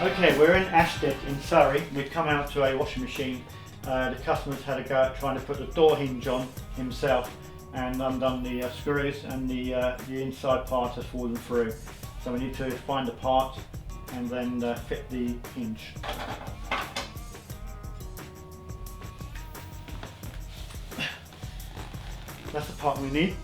Okay, we're in Ashtead in Surrey. We've come out to a washing machine. The customer's had a go at trying to put the door hinge on himself and undone the screws, and the inside part has fallen through. So we need to find the part and then fit the hinge. That's the part we need.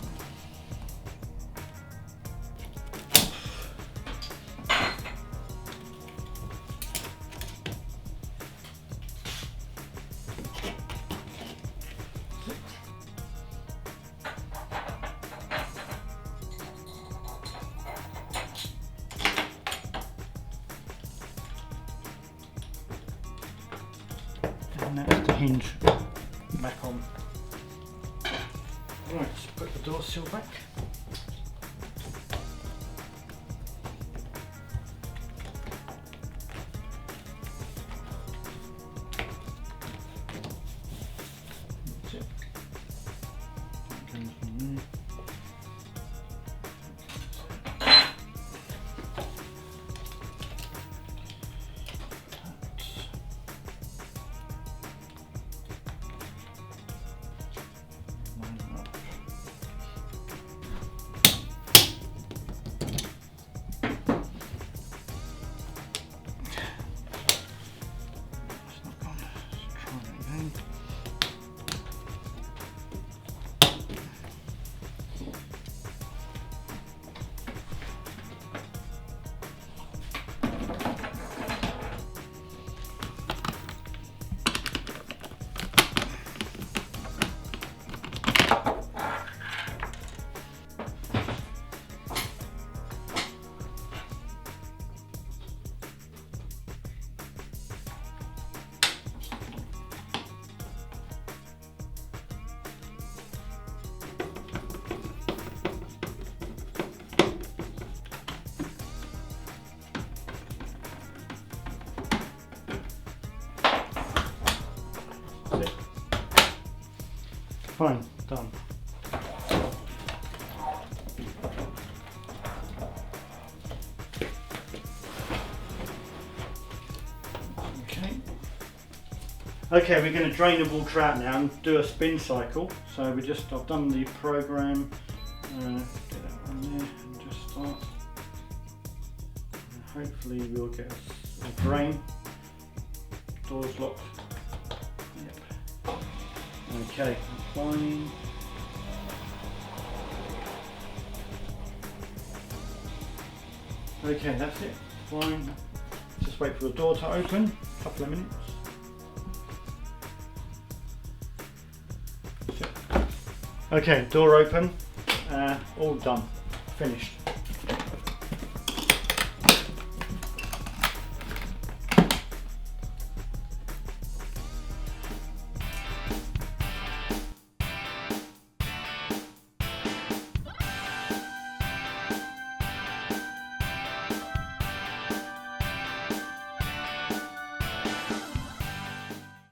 And that's the hinge back on. Right, let's put the door sill back. That's it. That goes in there. Fine, done. Okay, we're going to drain the water out now and do a spin cycle. So I've done the program. Get that one there and just start. And hopefully we'll get a drain. Door's locked. Yep. Okay, fine. Okay, that's it. Fine. Just wait for the door to open. A couple of minutes. Okay, door open. All done. Finished.